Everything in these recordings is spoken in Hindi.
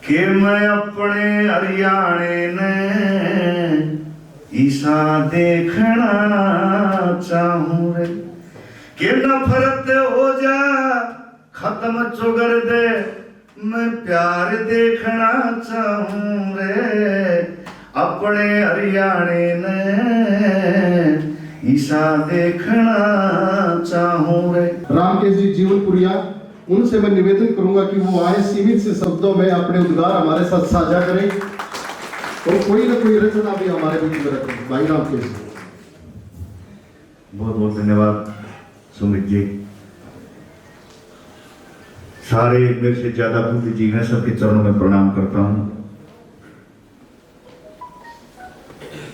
कि मैं अपने हरियाणे ने ईसा देखना चाहूं रे, कि नफरत हो जा खत्म चुगर दे, मैं प्यार देखना चाहूं रे, अपने हरियाणे ने ईसा देखना चाहूं रे। रामकेश जी जीवनपुरिया, उनसे मैं निवेदन करूंगा कि वो आए, सीमित से शब्दों में अपने उद्गार हमारे साथ साझा करें और कोई ना कोई रचना भी हमारे बीच में रखें। भाई रामकेश जी, बहुत बहुत धन्यवाद सुमित जी। सारे मेरे से ज्यादा बुद्धिजीवी हैं, सबके चरणों में प्रणाम करता हूं।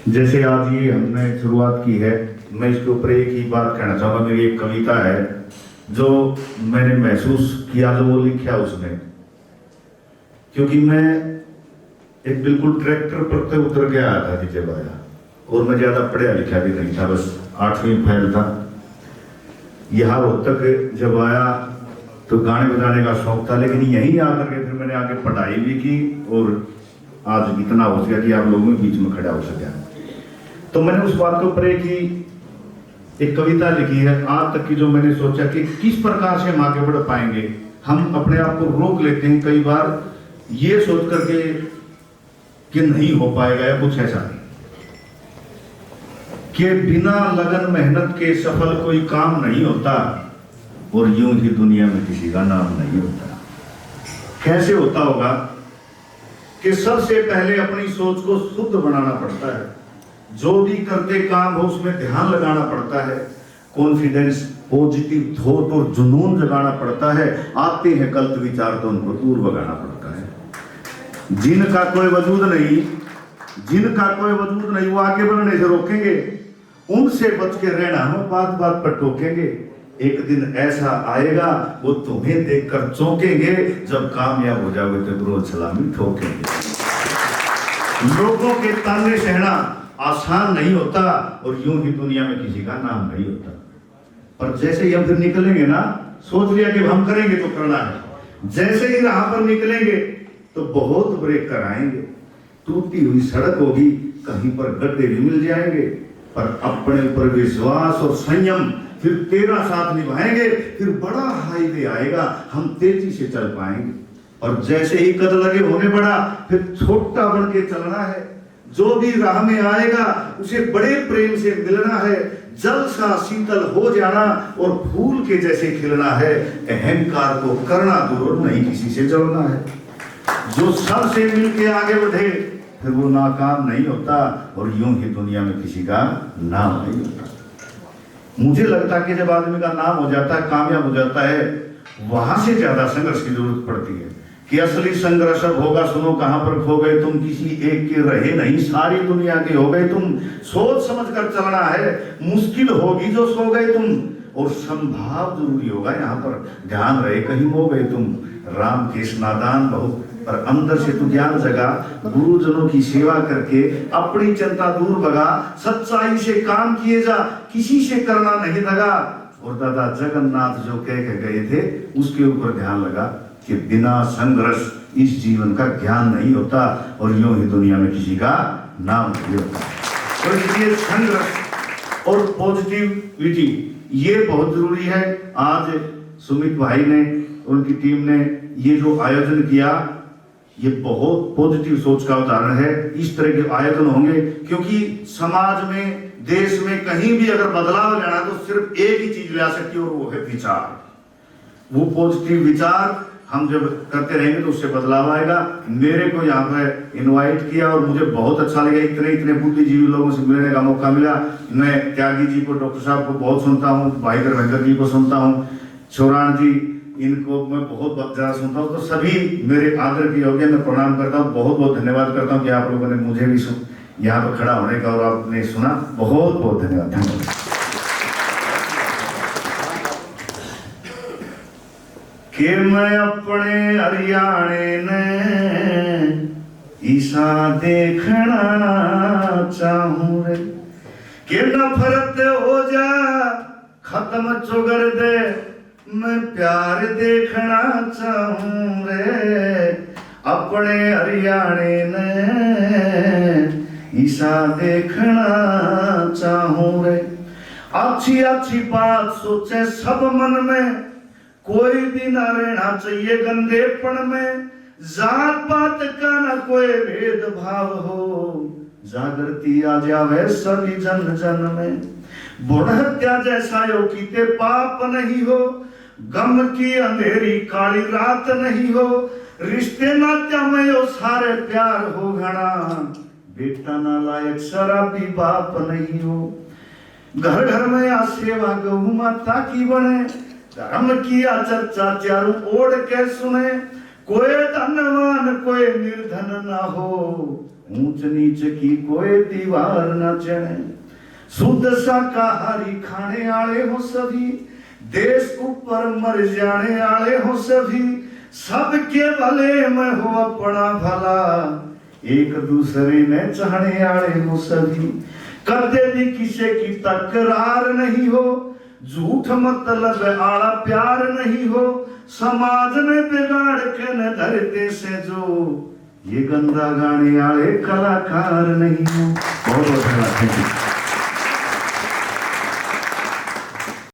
जैसे आज ये हमने शुरुआत की है, मैं इसके ऊपर एक ही बात कहना चाहूंगा। मेरी एक कविता है जो मैंने महसूस किया, जो वो लिखा उसमें, क्योंकि मैं एक बिल्कुल ट्रैक्टर पर से उतर के आया था जब आया, और मैं ज्यादा पढ़ा लिखा भी नहीं था, बस 8वीं फेल था। यहाँ रोहतक जब आया तो गाने बजाने का शौक था, लेकिन यहीं आकर के फिर मैंने आगे पढ़ाई भी की और आज इतना हो गया कि आप लोगों के बीच में खड़ा हो सका। तो मैंने उस बात के ऊपर एक कविता लिखी है आज तक की, जो मैंने सोचा कि किस प्रकार से हम आगे बढ़ पाएंगे। हम अपने आप को रोक लेते हैं कई बार ये सोच करके कि नहीं हो पाएगा या कुछ ऐसा नहीं, कि बिना लगन मेहनत के सफल कोई काम नहीं होता, और यूं ही दुनिया में किसी का नाम नहीं होता। कैसे होता होगा कि सबसे पहले अपनी सोच को शुद्ध बनाना पड़ता है, जो भी करते काम हो उसमें ध्यान लगाना पड़ता है, कॉन्फिडेंस, पॉजिटिव थॉट और जुनून जगाना पड़ता है। आते हैं गलत विचार तो उनको दूर भगाना पड़ता है। जिनका कोई वजूद नहीं वो आगे बढ़ने से रोकेंगे, उनसे बच के रहना, हम बात बात पर टोकेंगे। एक दिन ऐसा आएगा वो तुम्हें देखकर चौंकेंगे, जब कामयाब हो जाओगे तो रोज सलामी ठोकेंगे। लोगों के ताने सहना आसान नहीं होता, और यूं ही दुनिया में किसी का नाम नहीं होता। पर जैसे ही हम फिर निकलेंगे ना, सोच लिया कि हम करेंगे तो करना है, जैसे ही राह पर निकलेंगे तो बहुत ब्रेक कराएंगे, टूटी हुई सड़क होगी, कहीं पर गड्ढे भी मिल जाएंगे, पर अपने ऊपर विश्वास और संयम फिर तेरा साथ निभाएंगे, फिर बड़ा हाईवे आएगा, हम तेजी से चल पाएंगे। और जैसे ही कद लगे होने बड़ा, फिर छोटा बन के चलना है। जो भी राह में आएगा उसे बड़े प्रेम से मिलना है, जल सा शीतल हो जाना और फूल के जैसे खिलना है। अहंकार को करना दूर, नहीं किसी से जलना है। जो सबसे मिलके आगे बढ़े फिर वो नाकाम नहीं होता, और यूं ही दुनिया में किसी का नाम नहीं होता। मुझे लगता है कि जब आदमी का नाम हो जाता है, कामयाब हो जाता है, वहां से ज्यादा संघर्ष की जरूरत पड़ती है। कि असली संघर्ष अब होगा, सुनो कहां पर खो गए तुम, किसी एक के रहे नहीं, सारी दुनिया के हो गए तुम। सोच समझ कर चलना है, मुश्किल होगी जो सो गए तुम, और संभाव जरूरी होगा यहाँ पर, ध्यान रहे कहीं हो गए तुम। राम केश नादान बहुत, पर अंदर से तू ज्ञान जगा, गुरुजनों की सेवा करके अपनी चिंता दूर भगा, सच्चाई से काम किए जा, किसी से करना नहीं लगा। और दादा जगन्नाथ जो कह के गए थे उसके ऊपर ध्यान लगा कि बिना संघर्ष इस जीवन का ज्ञान नहीं होता, और यूं ही दुनिया में किसी का नाम नहीं होता। तो इसलिए संघर्ष और पॉजिटिविटी ये बहुत जरूरी है। आज सुमित भाई ने, उनकी टीम ने ये जो आयोजन किया, ये बहुत पॉजिटिव सोच का उदाहरण है। इस तरह के आयोजन होंगे, क्योंकि समाज में, देश में कहीं भी अगर बदलाव लाना तो सिर्फ एक ही चीज ला सकती है, और वो है विचार। वो पॉजिटिव विचार हम जब करते रहेंगे तो उससे बदलाव आएगा। मेरे को यहाँ पे इनवाइट किया और मुझे बहुत अच्छा लगा, इतने बुद्धिजीवी लोगों से मिलने का मौका मिला। मैं त्यागी जी को, डॉक्टर साहब को बहुत सुनता हूँ, भाई धर्मेंद्र जी को सुनता हूँ, चौरान जी, इनको मैं बहुत ज्यादा सुनता हूँ। तो सभी मेरे आदर के योग्य, मैं प्रणाम करता हूँ, बहुत बहुत धन्यवाद करता हूँ कि आप लोगों ने मुझे भी यहाँ पर खड़ा होने का और आपने सुना, बहुत बहुत धन्यवाद। कि मैं अपने हरियाणे ने ईसा देखना चाहूं रे, कि नफरत हो जा खत्म चुगर दे, मैं प्यार देखना चाहूं रे, अपने अपने हरियाणे ने ईसा देखना चाहूं रे। अच्छी अच्छी बात सोचे सब मन में, कोई भी ना रहना चाहिए गंदेपन में। जात पात का ना कोई भेदभाव हो, जागृति आ जावे सभी जन जन में। बुढ़ हत्या जैसा यो कीते पाप नहीं हो, गम की अंधेरी काली रात नहीं हो। रिश्ते नात्या में यो सारे प्यार हो घना, बेटा ना लायक शराबी बाप नहीं हो। घर घर में आ सेवा गौ माता की बने, धर्म की आ चर्चा चारों ओर के सुने। कोई धनवान कोई निर्धन ना हो, ऊंच नीच की कोई दीवार न चढ़े। शुद्ध शाकाहारी खाने आले हो सभी, देश ऊपर मर जाने आले हो सभी। सबके भले में हो अपना भला, एक दूसरे ने चाहने आले हो सभी। कदे भी किसी की तकरार नहीं हो, झूठ मतलब आला प्यार नहीं हो। समाज में बिगाड़ के न धरते से जो, ये गंदा गाने आले कलाकार नहीं हो। बहुत बहुत धन्यवाद।